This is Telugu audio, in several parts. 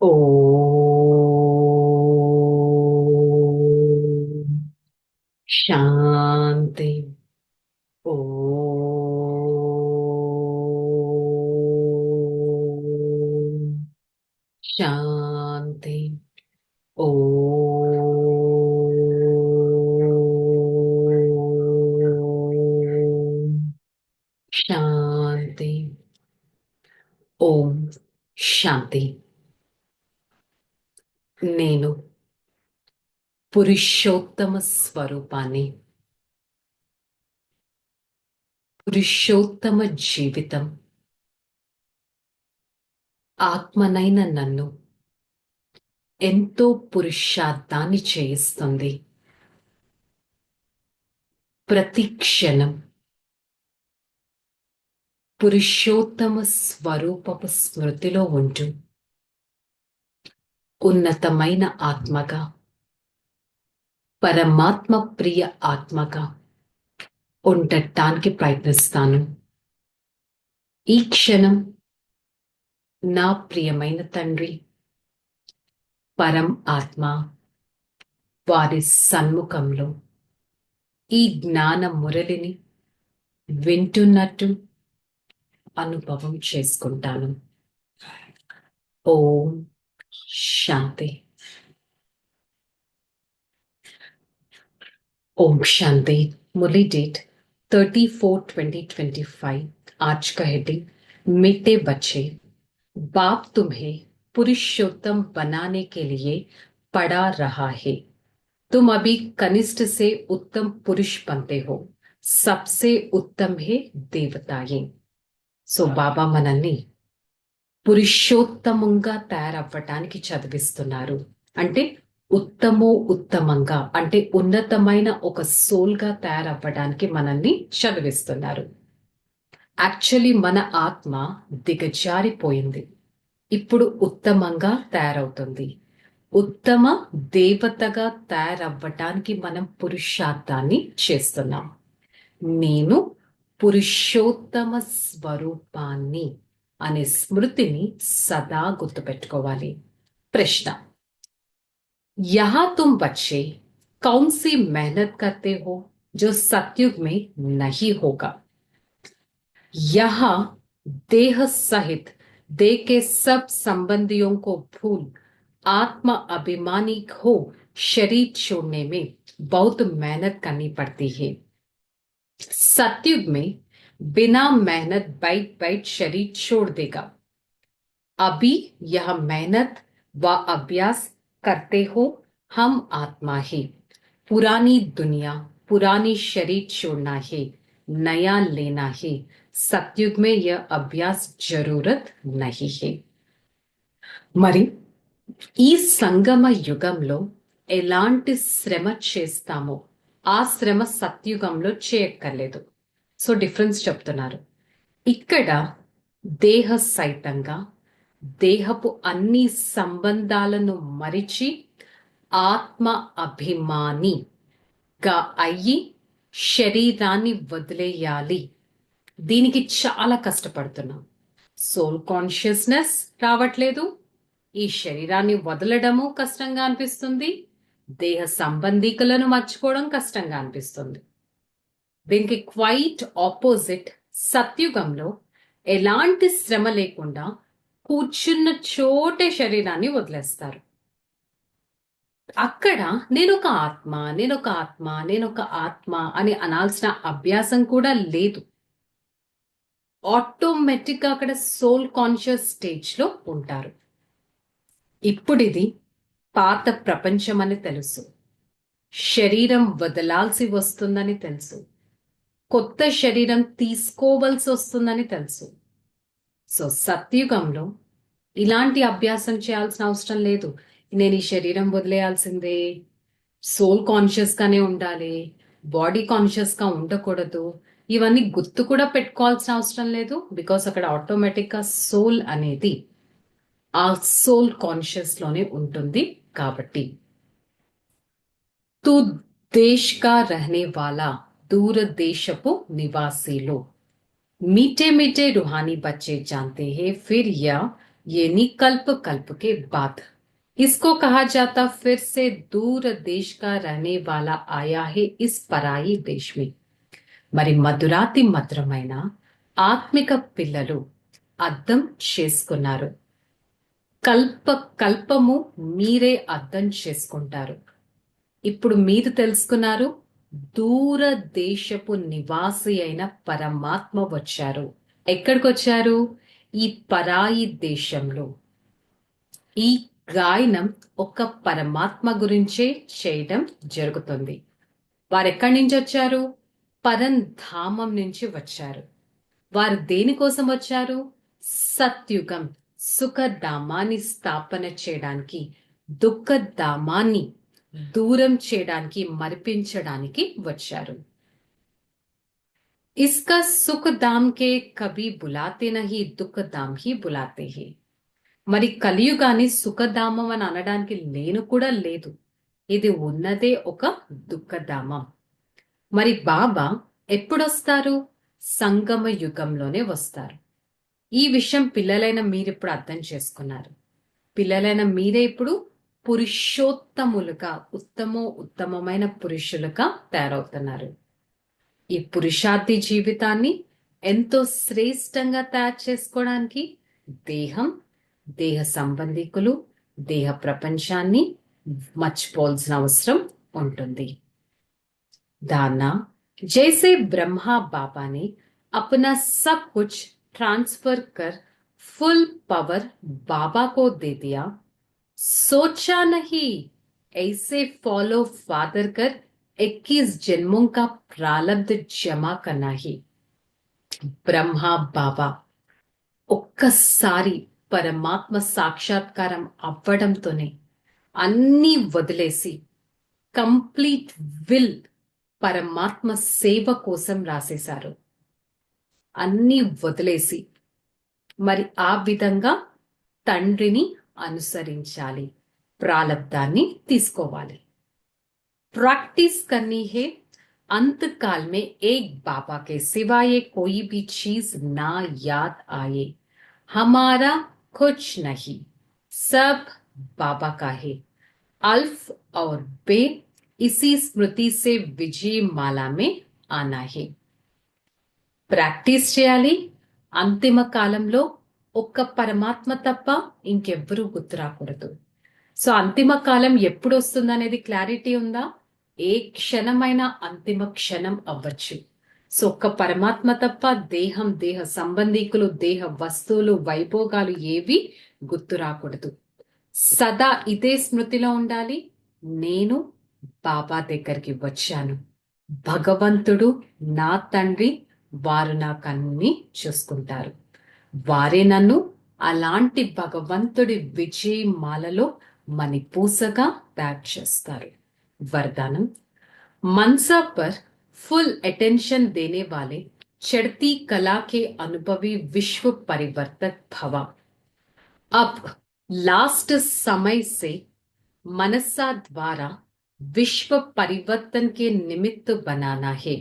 ओम शांति। ओम शांति। ओम शांति। ओम शांति। నేను పురుషోత్తమ స్వరూపాన్ని, పురుషోత్తమ జీవితం, ఆత్మనైన నన్ను ఎంతో పురుషార్థాన్ని చేయిస్తుంది. ప్రతి క్షణం పురుషోత్తమ స్వరూపపు స్మృతిలో ఉంటూ ఉన్నతమైన ఆత్మగా, పరమాత్మ ప్రియ ఆత్మగా ఉండటానికి ప్రయత్నిస్తాను. ఈ క్షణం నా ప్రియమైన తండ్రి పరం ఆత్మ వారి సన్ముఖంలో ఈ జ్ఞాన మురళిని వింటున్నట్టు అనుభవం చేసుకుంటాను. ఓం శాంతి. ओम शांति। मुरली डेट 30/4/2025। आज का हेडिंग मीठे बच्चे, बाप तुम्हें पुरुषोत्तम बनाने के लिए पढ़ा रहा है। तुम अभी कनिष्ठ से उत्तम पुरुष बनते हो। सबसे उत्तम है देवताएं। సో బాబా మనల్ని పురుషోత్తమంగా తయారవ్వటానికి చదివిస్తున్నారు. అంటే ఉత్తమంగా, అంటే ఉన్నతమైన ఒక సోల్ గా తయారవ్వడానికి మనల్ని చదివిస్తున్నారు. యాక్చువల్లీ మన ఆత్మ దిగజారిపోయింది, ఇప్పుడు ఉత్తమంగా తయారవుతుంది. ఉత్తమ దేవతగా తయారవ్వటానికి మనం పురుషార్థాన్ని చేస్తున్నాం. నేను పురుషోత్తమ స్వరూపాన్ని అనే స్మృతిని సదా గుర్తుపెట్టుకోవాలి. ప్రశ్న, यहाँ तुम बच्चे कौन सी मेहनत करते हो जो सतयुग में नहीं होगा? यहाँ देह सहित देह के सब संबंधियों को भूल आत्म अभिमानी हो शरीर छोड़ने में बहुत मेहनत करनी पड़ती है। सतयुग में बिना मेहनत बैठ बैठ शरीर छोड़ देगा। अभी यह मेहनत व अभ्यास करते हो। हम आत्मा है, पुरानी दुनिया पुरानी शरीर छोड़ना है, नया लेना है। सतयुग में यह अभ्यास जरूरत नहीं है। మరి ఈ సంగమ యుగంలో ఎలాంటి శ్రమ చేస్తామో ఆ శ్రమ సత్యుగంలో చేయక్కర్లేదు. సో డిఫరెన్స్ చెప్తున్నారు. ఇక్కడ దేహ సహితంగా దేహపు అన్ని సంబంధాలను మరిచి ఆత్మ అభిమానిగా అయ్యి శరీరాన్ని వదిలేయాలి. దీనికి చాలా కష్టపడుతున్నాం. సోల్ కాన్షియస్నెస్ రావట్లేదు. ఈ శరీరాన్ని వదలడము కష్టంగా అనిపిస్తుంది. దేహ సంబంధికులను మర్చిపోవడం కష్టంగా అనిపిస్తుంది. దీనికి క్వైట్ ఆపోజిట్ సత్యుగంలో ఎలాంటి శ్రమ లేకుండా కూర్చున్న చోటే శరీరాన్ని వదిలేస్తారు. అక్కడ నేనొక ఆత్మ, నేనొక ఆత్మ, నేనొక ఆత్మ అని అనాల్సిన అభ్యాసం కూడా లేదు. ఆటోమేటిక్ గా అక్కడ సోల్ కాన్షియస్ స్టేజ్ లో ఉంటారు. ఇప్పుడు ఇది పాత ప్రపంచం అని తెలుసు. శరీరం వదలాల్సి వస్తుందని తెలుసు. కొత్త శరీరం తీసుకోవలసి వస్తుందని తెలుసు. సో సత్యుగంలో ఇలాంటి అభ్యాసం చేయాల్సిన అవసరం లేదు. నేను ఈ శరీరం వదిలేయాల్సిందే, సోల్ కాన్షియస్ గానే ఉండాలి, బాడీ కాన్షియస్ గా ఉండకూడదు, ఇవన్నీ గుర్తు కూడా పెట్టుకోవాల్సిన అవసరం లేదు. బికాస్ అక్కడ ఆటోమేటిక్ గా సోల్ అనేది ఆ సోల్ కాన్షియస్ లోనే ఉంటుంది. కాబట్టి तू देश का रहने वाला दूर देशपु निवासी लो, मीठे मीठे रूहानी बच्चे जानते हैं फिर यह ये नहीं कल्प कल्प के बाद। इसको कहा जाता फिर से दूर देश का रहने वाला आया है इस पराई देश में। మరి మధురాతి మధురమైన ఆత్మిక పిల్లలు అర్థం చేసుకున్నారు. కల్ప కల్పము మీరే అర్థం చేసుకుంటారు. ఇప్పుడు మీరు తెలుసుకున్నారు, దూర దేశపు నివాసి అయిన పరమాత్మ వచ్చారు. ఎక్కడికి వచ్చారు? ఈ పరాయి దేశంలో. ఈ గాయనం ఒక పరమాత్మ గురించే చేయడం జరుగుతుంది. వారు ఎక్కడి నుంచి వచ్చారు? పరంధామం నుంచి వచ్చారు. వారు దేనికోసం వచ్చారు? సత్యుగం సుఖధామాన్ని స్థాపన చేయడానికి, దుఃఖధామాన్ని దూరం చేయడానికి, మరిపించడానికి వచ్చారు. इसका सुख धाम के कभी बुलाते नहीं, दुख धाम ही बुलाते हैं. మరి కలియుగాన్ని సుఖధామం అని అనడానికి లేను కూడా లేదు. ఇది ఉన్నదే ఒక దుఃఖధామం. మరి బాబా ఎప్పుడొస్తారు? సంగమ యుగంలోనే వస్తారు. ఈ విషయం పిల్లలైన మీరిప్పుడు అర్థం చేసుకున్నారు. పిల్లలైన మీరే ఇప్పుడు పురుషోత్తములుగా, ఉత్తమమైన పురుషులుగా తయారవుతున్నారు. ఈ పురుషార్థి జీవితాన్ని ఎంతో శ్రేష్టంగా తయారు చేసుకోవడానికి దేహం, దేహ సంబంధికులు, దేహ ప్రపంచాన్ని మర్చిపోవాల్సిన అవసరం ఉంటుంది. दाना जैसे ब्रह्मा बाबा ने अपना सब कुछ ट्रांसफर कर फुल पावर बाबा को दे दिया, सोचा नहीं ऐसे फॉलो फादर कर 21 जन्मों का प्रारब्ध जमा करना ही. బ్రహ్మా బాబా ఒక్కసారి పరమాత్మ సాక్షాత్కారం అవ్వడంతోనే అన్నీ వదిలేసి కంప్లీట్ విల్ పరమాత్మ సేవ కోసం రాసేశారు. అన్నీ వదిలేసి మరి ఆ విధంగా తండ్రిని అనుసరించాలి, ప్రాలబ్ధాన్ని తీసుకోవాలి. ప్రాక్టీస్ కర్నీ హే अंत काल में एक बाबा के सिवाय कोई भी चीज ना याद आए. हमारा कुछ नहीं, सब बाबा का है. अल्फ और बे इसी स्मृति से विजय माला में आना है. ప్రాక్టీస్ చేయాలి. అంతిమ కాలంలో ఒక్క పరమాత్మ తప్ప ఇంకెవ్వరూ గుర్తు రాకూడదు. సో అంతిమ కాలం ఎప్పుడు వస్తుంది అనేది క్లారిటీ ఉందా? ఏ క్షణమైన అంతిమ క్షణం అవ్వచ్చు. సో ఒక్క పరమాత్మ తప్ప దేహం, దేహ సంబంధికులు, దేహ వస్తువులు, వైభోగాలు ఏవి గుర్తు రాకూడదు. సదా ఇదే స్మృతిలో ఉండాలి. నేను బాబా దగ్గరికి వచ్చాను, భగవంతుడు నా తండ్రి, వారు నాకు అన్ని చూసుకుంటారు, వారే నన్ను అలాంటి భగవంతుడి విజయమాలలో మణిపూసగా తయారు చేస్తారు. वरदानम मनसा पर फुल अटेंशन देने वाले चढ़ती कला के अनुभवी विश्व परिवर्तक भवा. अब लास्ट समय से मनसा द्वारा विश्व परिवर्तन के निमित्त बनाना है.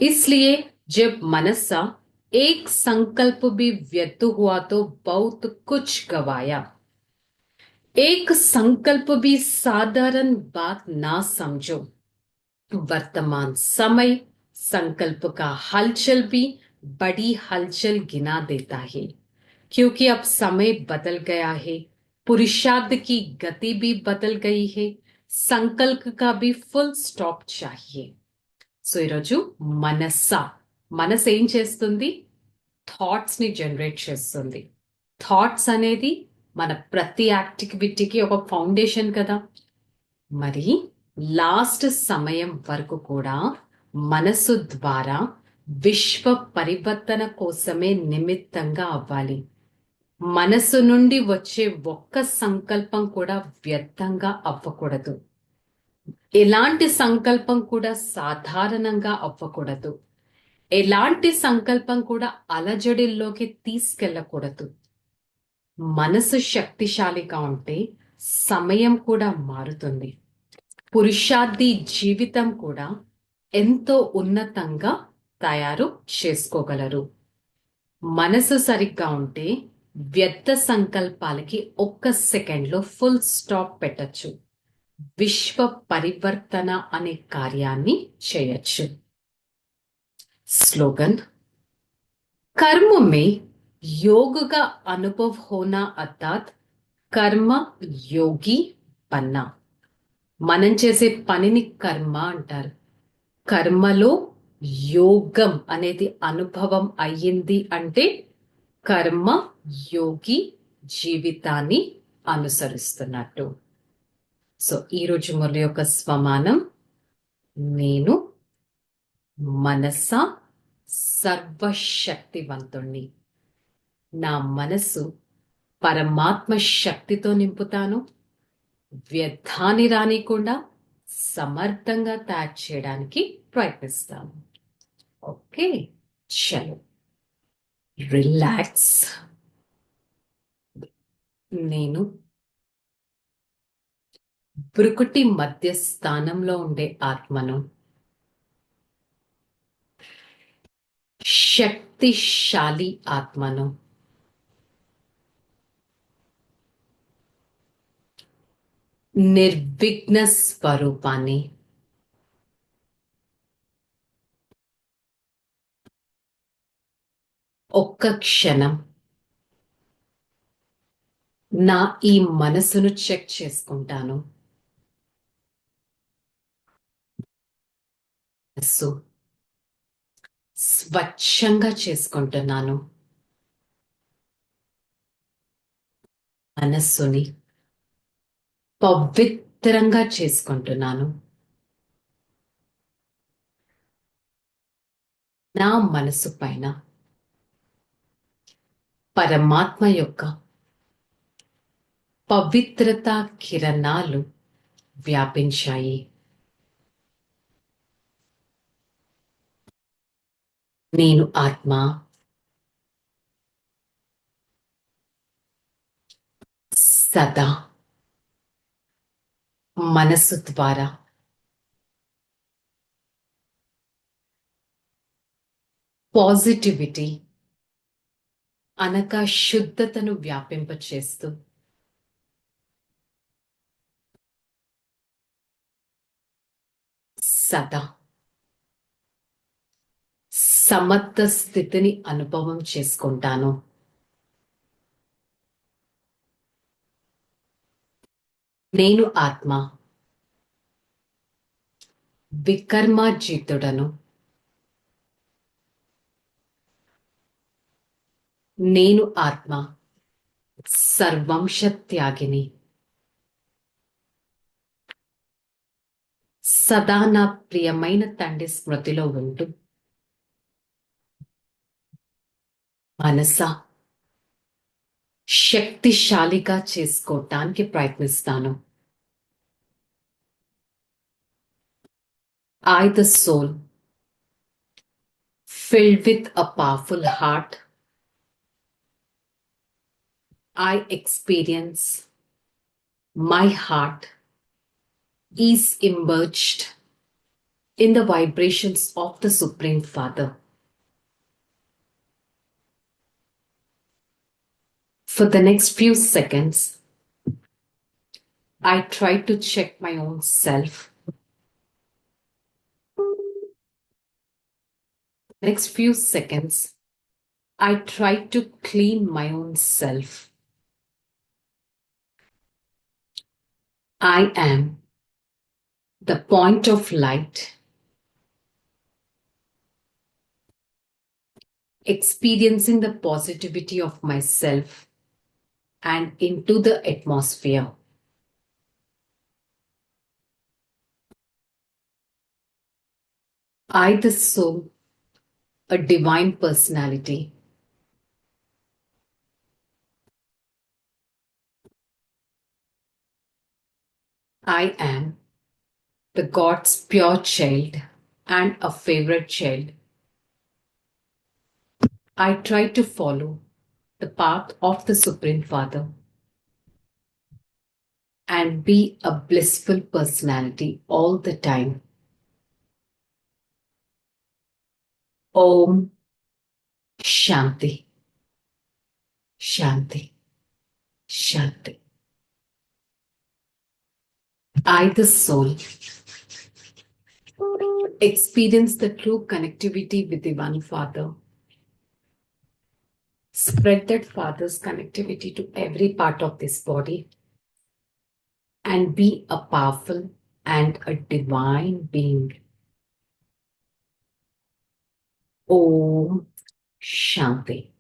इसलिए जब मनसा एक संकल्प भी व्यर्थ हुआ तो बहुत कुछ गवाया. एक संकल्प भी साधारण बात ना समझो. वर्तमान समय संकल्प का हलचल भी बड़ी हलचल गिना देता है, क्योंकि अब समय बदल गया है, पुरुषार्थ की गति भी बदल गई है, संकल्प का भी फुल स्टॉप चाहिए. సో ఈరోజు మనసు ఏం చేస్తుంది? థాట్స్ ని జనరేట్ చేస్తుంది. థాట్స్ అనేది మన ప్రతి యాక్టివిటీకి ఒక ఫౌండేషన్ కదా. మరి లాస్ట్ సమయం వరకు కూడా మనసు ద్వారా విశ్వ పరివర్తన కోసమే నిమిత్తంగా అవ్వాలి. మనసు నుండి వచ్చే ఒక్క సంకల్పం కూడా వ్యర్థంగా అవ్వకూడదు. ఎలాంటి సంకల్పం కూడా సాధారణంగా అవ్వకూడదు. ఎలాంటి సంకల్పం కూడా అలజడిల్లోకి తీసుకెళ్ళకూడదు. మనసు శక్తిశాలిగా ఉంటే సమయం కూడా మారుతుంది. పురుషార్థి జీవితం కూడా ఎంతో ఉన్నతంగా తయారు చేసుకోగలరు. మనసు సరిగ్గా ఉంటే వ్యర్థ సంకల్పాలకి ఒక్క సెకండ్లో ఫుల్ స్టాప్ పెట్టచ్చు. విశ్వ పరివర్తన అనే కార్యాన్ని చేయొచ్చు. स्लोगन, कर्म में योग का अनुभव होना अर्थात కర్మ యోగి పన్నా. మనం చేసే పనిని కర్మ అంటారు. కర్మలో యోగం అనేది అనుభవం అయ్యింది అంటే కర్మ యోగి జీవితాన్ని అనుసరిస్తున్నట్టు. సో ఈరోజు మురళి యొక్క స్వమానం, నేను మనస సర్వశక్తివంతుణ్ణి. నా మనసు పరమాత్మ శక్తితో నింపుతాను. వ్యర్థాన్ని రానికుండా సమర్థంగా తయారు చేయడానికి ప్రయత్నిస్తాను. ఓకే, చలో రిలాక్స్. నేను బ్రుకుటి మధ్య స్థానంలో ఉండే ఆత్మను, శక్తిశాలి ఆత్మను, నిర్విఘ్న స్వరూపాన్ని, ఒక్క క్షణం నా ఈ మనసును చెక్ చేసుకుంటాను. మనసు స్వచ్ఛంగా చేసుకుంటున్నాను. మనస్సుని పవిత్రంగా చేసుకుంటున్నాను. నా మనసు పైన పరమాత్మ యొక్క పవిత్రత కిరణాలు వ్యాపించాయి. నేను ఆత్మ సదా మనసు ద్వారా పాజిటివిటీ అనగా శుద్ధతను వ్యాపింపచేస్తూ సదా సమర్థ స్థితిని అనుభవం చేసుకుంటాను. నేను ఆత్మ వికర్మాజీతుడను. నేను ఆత్మ సర్వంశ త్యాగిని. సదా నా ప్రియమైన తండ్రి స్మృతిలో ఉంటూ మనస శక్తిశాలిగా చేసుకోవటానికి ప్రయత్నిస్తాను. I, the soul, filled with a powerful heart, I experience my heart is immersed in the vibrations of the Supreme Father. For the next few seconds, I try to check my own self. Next few seconds, I try to clean my own self. I am the point of light, experiencing the positivity of myself and into the atmosphere. I, the soul, a divine personality, I am the God's pure child and a favorite child. I try to follow the path of the Supreme Father and be a blissful personality all the time. Om Shanti. Shanti. Shanti. I, the soul, experience the true connectivity with the One Father. Spread that Father's connectivity to every part of this body and be a powerful and a divine being. Om Shanti.